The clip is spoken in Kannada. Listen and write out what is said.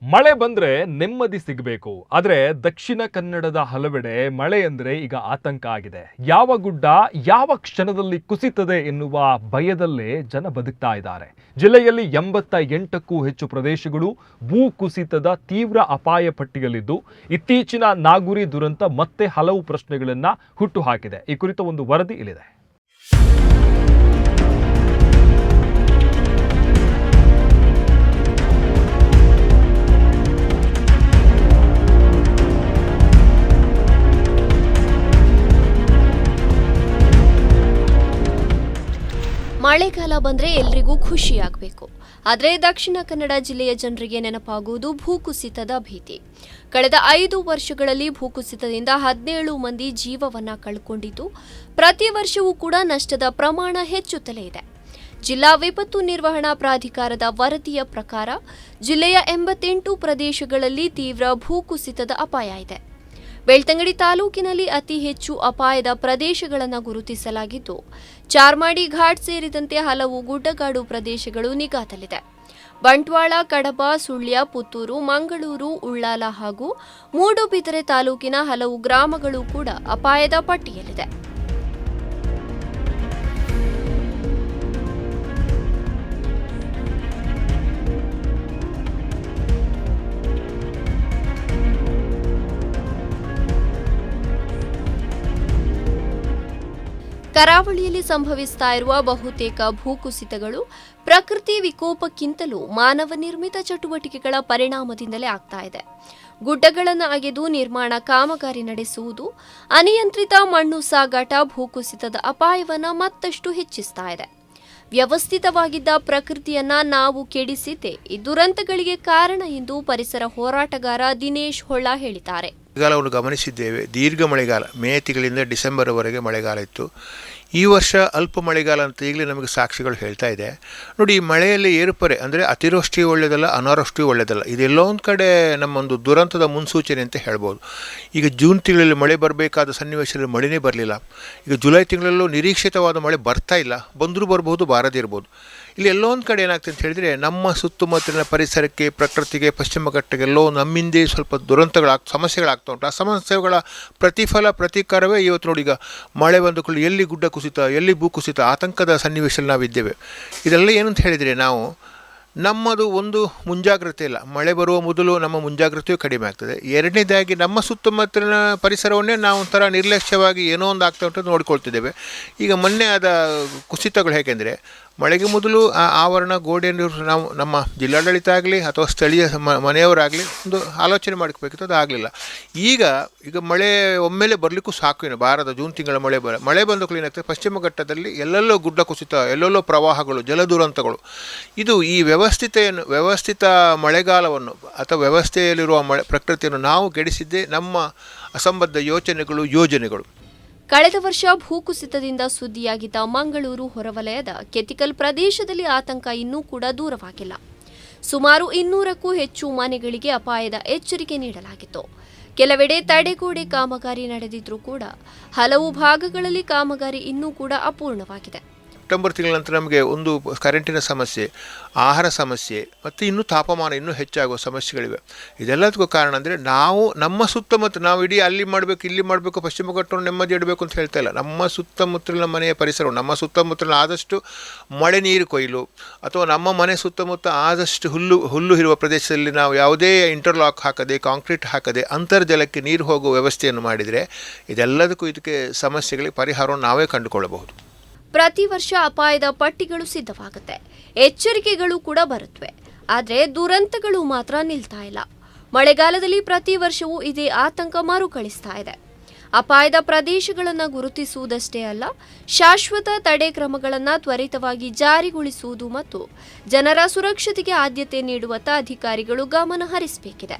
ಮಳೆ ಬಂದ್ರೆ ನೆಮ್ಮದಿ ಸಿಗಬೇಕು. ಆದ್ರೆ ದಕ್ಷಿಣ ಕನ್ನಡದ ಹಲವೆಡೆ ಮಳೆ ಅಂದ್ರೆ ಈಗ ಆತಂಕ ಆಗಿದೆ. ಯಾವ ಗುಡ್ಡ ಯಾವ ಕ್ಷಣದಲ್ಲಿ ಕುಸಿತದೆ ಎನ್ನುವ ಭಯದಲ್ಲೇ ಜನ ಬದುಕ್ತಾ ಇದ್ದಾರೆ. ಜಿಲ್ಲೆಯಲ್ಲಿ 88ಕ್ಕೂ ಹೆಚ್ಚು ಪ್ರದೇಶಗಳು ಭೂ ಕುಸಿತದ ತೀವ್ರ ಅಪಾಯ ಪಟ್ಟಿಯಲ್ಲಿದ್ದು, ಇತ್ತೀಚಿನ ನಾಗುರಿ ದುರಂತ ಮತ್ತೆ ಹಲವು ಪ್ರಶ್ನೆಗಳನ್ನ ಹುಟ್ಟುಹಾಕಿದೆ. ಈ ಕುರಿತ ಒಂದು ವರದಿ ಇಲ್ಲಿದೆ. ಮಳೆಗಾಲ ಬಂದ್ರೆ ಎಲ್ರಿಗೂ ಖುಷಿಯಾಗಬೇಕು. ಆದರೆ ದಕ್ಷಿಣ ಕನ್ನಡ ಜಿಲ್ಲೆಯ ಜನರಿಗೆ ನೆನಪಾಗುವುದು ಭೂಕುಸಿತದ ಭೀತಿ. ಕಳೆದ 5 ವರ್ಷಗಳಲ್ಲಿ ಭೂಕುಸಿತದಿಂದ 17 ಮಂದಿ ಜೀವವನ್ನ ಕಳ್ಕೊಂಡಿದ್ದು, ಪ್ರತಿ ವರ್ಷವೂ ಕೂಡ ನಷ್ಟದ ಪ್ರಮಾಣ ಹೆಚ್ಚುತ್ತಲೇ ಇದೆ. ಜಿಲ್ಲಾ ವಿಪತ್ತು ನಿರ್ವಹಣಾ ಪ್ರಾಧಿಕಾರದ ವರದಿಯ ಪ್ರಕಾರ ಜಿಲ್ಲೆಯ 88 ಪ್ರದೇಶಗಳಲ್ಲಿ ತೀವ್ರ ಭೂಕುಸಿತದ ಅಪಾಯ ಇದೆ. ಬೆಳ್ತಂಗಡಿ ತಾಲೂಕಿನಲ್ಲಿ ಅತಿ ಹೆಚ್ಚು ಅಪಾಯದ ಪ್ರದೇಶಗಳನ್ನು ಗುರುತಿಸಲಾಗಿದ್ದು, ಚಾರ್ಮಾಡಿ ಘಾಟ್ ಸೇರಿದಂತೆ ಹಲವು ಗುಡ್ಡಗಾಡು ಪ್ರದೇಶಗಳು ನಿಗಾದಲ್ಲಿದೆ. ಬಂಟ್ವಾಳ, ಕಡಬ, ಸುಳ್ಯ, ಪುತ್ತೂರು, ಮಂಗಳೂರು, ಉಳ್ಳಾಲ ಹಾಗೂ ಮೂಡುಬಿದಿರೆ ತಾಲೂಕಿನ ಹಲವು ಗ್ರಾಮಗಳು ಕೂಡ ಅಪಾಯದ ಪಟ್ಟಿಯಲ್ಲಿದೆ. ಕರಾವಳಿಯಲ್ಲಿ ಸಂಭವಿಸ್ತಾ ಇರುವ ಬಹುತೇಕ ಭೂಕುಸಿತಗಳು ಪ್ರಕೃತಿ ವಿಕೋಪಕ್ಕಿಂತಲೂ ಮಾನವ ನಿರ್ಮಿತ ಚಟುವಟಿಕೆಗಳ ಪರಿಣಾಮದಿಂದಲೇ ಆಗ್ತಾ ಇದೆ. ಗುಡ್ಡಗಳನ್ನು ಅಗೆದು ನಿರ್ಮಾಣ ಕಾಮಗಾರಿ ನಡೆಸುವುದು, ಅನಿಯಂತ್ರಿತ ಮಣ್ಣು ಸಾಗಾಟ ಭೂಕುಸಿತದ ಅಪಾಯವನ್ನು ಮತ್ತಷ್ಟು ಹೆಚ್ಚಿಸ್ತಾ ಇದೆ. ವ್ಯವಸ್ಥಿತವಾಗಿದ್ದ ಪ್ರಕೃತಿಯನ್ನ ನಾವು ಕೆಡಿಸಿದ್ದೇ ಈ ದುರಂತಗಳಿಗೆ ಕಾರಣ ಎಂದು ಪರಿಸರ ಹೋರಾಟಗಾರ ದಿನೇಶ್ ಹೊಳ್ಳ ಹೇಳಿದ್ದಾರೆ. ಮಳೆಗಾಲವನ್ನು ಗಮನಿಸಿದ್ದೇವೆ. ದೀರ್ಘ ಮಳೆಗಾಲ, ಮೇ ತಿಂಗಳಿಂದ ಡಿಸೆಂಬರ್ವರೆಗೆ ಮಳೆಗಾಲ ಇತ್ತು. ಈ ವರ್ಷ ಅಲ್ಪ ಮಳೆಗಾಲ ಅಂತ ಈಗಲೇ ನಮಗೆ ಸಾಕ್ಷಿಗಳು ಹೇಳ್ತಾ ಇದೆ. ನೋಡಿ, ಈ ಮಳೆಯಲ್ಲಿ ಏರುಪರೆ ಅಂದರೆ ಅತಿವೃಷ್ಟಿ ಒಳ್ಳೆಯದಲ್ಲ, ಅನಾವೃಷ್ಟಿ ಒಳ್ಳೆಯದಲ್ಲ. ಇದೆಲ್ಲೋ ಒಂದು ಕಡೆ ನಮ್ಮೊಂದು ದುರಂತದ ಮುನ್ಸೂಚನೆ ಅಂತ ಹೇಳ್ಬೋದು. ಈಗ ಜೂನ್ ತಿಂಗಳಲ್ಲಿ ಮಳೆ ಬರಬೇಕಾದ ಸನ್ನಿವೇಶದಲ್ಲಿ ಮಳೆನೇ ಬರಲಿಲ್ಲ. ಈಗ ಜುಲೈ ತಿಂಗಳಲ್ಲೂ ನಿರೀಕ್ಷಿತವಾದ ಮಳೆ ಬರ್ತಾ ಇಲ್ಲ. ಬಂದರೂ ಬರ್ಬೋದು, ಬಾರದೇ ಇರ್ಬೋದು. ಇಲ್ಲಿ ಎಲ್ಲೋ ಒಂದು ಕಡೆ ಏನಾಗ್ತದೆ ಅಂತ ಹೇಳಿದರೆ, ನಮ್ಮ ಸುತ್ತಮುತ್ತಲಿನ ಪರಿಸರಕ್ಕೆ, ಪ್ರಕೃತಿಗೆ, ಪಶ್ಚಿಮ ಘಟ್ಟಕ್ಕೆಲ್ಲೋ ನಮ್ಮಿಂದೇ ಸ್ವಲ್ಪ ಸಮಸ್ಯೆಗಳಾಗ್ತಾ ಉಂಟು. ಆ ಸಮಸ್ಯೆಗಳ ಪ್ರತೀಕಾರವೇ ಇವತ್ತು ನೋಡಿ, ಈಗ ಮಳೆ ಬಂದುಕೊಳ್ಳಿ ಎಲ್ಲಿ ಗುಡ್ಡ ಕುಸಿತ, ಎಲ್ಲಿ ಭೂ ಕುಸಿತ, ಆತಂಕದ ಸನ್ನಿವೇಶದಲ್ಲಿ ನಾವಿದ್ದೇವೆ. ಇದೆಲ್ಲ ಏನಂತ ಹೇಳಿದರೆ, ನಮ್ಮದು ಒಂದು ಮುಂಜಾಗ್ರತೆ ಇಲ್ಲ. ಮಳೆ ಬರುವ ಮೊದಲು ನಮ್ಮ ಮುಂಜಾಗ್ರತೆಯೂ ಕಡಿಮೆ ಆಗ್ತದೆ. ಎರಡನೇದಾಗಿ ನಮ್ಮ ಸುತ್ತಮುತ್ತಲಿನ ಪರಿಸರವನ್ನೇ ನಾವು ಒಂಥರ ನಿರ್ಲಕ್ಷ್ಯವಾಗಿ ಏನೋ ಒಂದು ಆಗ್ತಾ ಉಂಟು ನೋಡ್ಕೊಳ್ತಿದ್ದೇವೆ. ಈಗ ಮೊನ್ನೆ ಆದ ಕುಸಿತಗಳು ಹೇಗೆಂದರೆ, ಮಳೆಗೆ ಮೊದಲು ಆ ಆವರಣ ಗೋಡೆಯನ್ನು ನಾವು ನಮ್ಮ ಜಿಲ್ಲಾಡಳಿತ ಆಗಲಿ ಅಥವಾ ಸ್ಥಳೀಯ ಮನೆಯವರಾಗಲಿ ಒಂದು ಆಲೋಚನೆ ಮಾಡ್ಕೋಬೇಕಿತ್ತು, ಅದು ಆಗಲಿಲ್ಲ. ಈಗ ಮಳೆ ಒಮ್ಮೆಲೆ ಬರಲಿಕ್ಕೂ ಸಾಕು. ಏನು ಬಾರದ ಜೂನ್ ತಿಂಗಳ ಮಳೆ ಬಂದ ಏನಾಗ್ತದೆ, ಪಶ್ಚಿಮ ಘಟ್ಟದಲ್ಲಿ ಎಲ್ಲೆಲ್ಲೋ ಗುಡ್ಡ ಕುಸಿತ, ಎಲ್ಲೆಲ್ಲೋ ಪ್ರವಾಹಗಳು, ಜಲದುರಂತಗಳು. ಇದು ಈ ವ್ಯವಸ್ಥಿತ ಮಳೆಗಾಲವನ್ನು ಅಥವಾ ವ್ಯವಸ್ಥೆಯಲ್ಲಿರುವ ಪ್ರಕೃತಿಯನ್ನು ನಾವು ಕೆಡಿಸಿದ್ದೇ ನಮ್ಮ ಅಸಂಬದ್ಧ ಯೋಜನೆಗಳು. ಕಳೆದ ವರ್ಷ ಭೂಕುಸಿತದಿಂದ ಸುದ್ದಿಯಾಗಿದ್ದ ಮಂಗಳೂರು ಹೊರವಲಯದ ಕೆತಿಕಲ್ ಪ್ರದೇಶದಲ್ಲಿ ಆತಂಕ ಇನ್ನೂ ಕೂಡ ದೂರವಾಗಿಲ್ಲ. ಸುಮಾರು 200ಕ್ಕೂ ಹೆಚ್ಚು ಮನೆಗಳಿಗೆ ಅಪಾಯದ ಎಚ್ಚರಿಕೆ ನೀಡಲಾಗಿತ್ತು. ಕೆಲವೆಡೆ ತಡೆಗೋಡೆ ಕಾಮಗಾರಿ ನಡೆದಿದ್ರೂ ಕೂಡ ಹಲವು ಭಾಗಗಳಲ್ಲಿ ಕಾಮಗಾರಿ ಇನ್ನೂ ಕೂಡ ಅಪೂರ್ಣವಾಗಿದೆ. ಸೆಪ್ಟೆಂಬರ್ ತಿಂಗಳ ನಂತರ ನಮಗೆ ಒಂದು ಕರೆಂಟಿನ ಸಮಸ್ಯೆ, ಆಹಾರ ಸಮಸ್ಯೆ ಮತ್ತು ಇನ್ನೂ ತಾಪಮಾನ ಇನ್ನೂ ಹೆಚ್ಚಾಗುವ ಸಮಸ್ಯೆಗಳಿವೆ. ಇದೆಲ್ಲದಕ್ಕೂ ಕಾರಣ ಅಂದರೆ ನಾವು ನಮ್ಮ ಸುತ್ತಮುತ್ತ ನಾವು ಇಡೀ ಅಲ್ಲಿ ಮಾಡಬೇಕು, ಇಲ್ಲಿ ಮಾಡಬೇಕು, ಪಶ್ಚಿಮ ಘಟ್ಟವನ್ನು ನೆಮ್ಮದಿ ಇಡಬೇಕು ಅಂತ ಹೇಳ್ತಾ ಇಲ್ಲ. ನಮ್ಮ ಸುತ್ತಮುತ್ತಲಿನ ಮನೆಯ ಪರಿಸರ, ನಮ್ಮ ಸುತ್ತಮುತ್ತಲಿನ ಆದಷ್ಟು ಮಳೆ ನೀರು ಕೊಯ್ಲು ಅಥವಾ ನಮ್ಮ ಮನೆ ಸುತ್ತಮುತ್ತ ಆದಷ್ಟು ಹುಲ್ಲು ಇರುವ ಪ್ರದೇಶದಲ್ಲಿ ನಾವು ಯಾವುದೇ ಇಂಟರ್ಲಾಕ್ ಹಾಕದೆ, ಕಾಂಕ್ರೀಟ್ ಹಾಕದೆ ಅಂತರ್ಜಲಕ್ಕೆ ನೀರು ಹೋಗುವ ವ್ಯವಸ್ಥೆಯನ್ನು ಮಾಡಿದರೆ ಇದಕ್ಕೆ ಸಮಸ್ಯೆಗಳಿಗೆ ಪರಿಹಾರವನ್ನು ನಾವೇ ಕಂಡುಕೊಳ್ಳಬಹುದು. ಪ್ರತಿ ವರ್ಷ ಅಪಾಯದ ಪಟ್ಟಿಗಳು ಸಿದ್ಧವಾಗುತ್ತೆ, ಎಚ್ಚರಿಕೆಗಳು ಕೂಡ ಬರುತ್ತವೆ. ಆದರೆ ದುರಂತಗಳು ಮಾತ್ರ ನಿಲ್ತಾ ಇಲ್ಲ. ಮಳೆಗಾಲದಲ್ಲಿ ಪ್ರತಿ ವರ್ಷವೂ ಇದೇ ಆತಂಕ ಮರುಕಳಿಸ್ತಾ ಇದೆ. ಅಪಾಯದ ಪ್ರದೇಶಗಳನ್ನು ಗುರುತಿಸುವುದಷ್ಟೇ ಅಲ್ಲ, ಶಾಶ್ವತ ತಡೆ ಕ್ರಮಗಳನ್ನು ತ್ವರಿತವಾಗಿ ಜಾರಿಗೊಳಿಸುವುದು ಮತ್ತು ಜನರ ಸುರಕ್ಷತೆಗೆ ಆದ್ಯತೆ ನೀಡುವತ್ತ ಅಧಿಕಾರಿಗಳು ಗಮನ ಹರಿಸಬೇಕಿದೆ.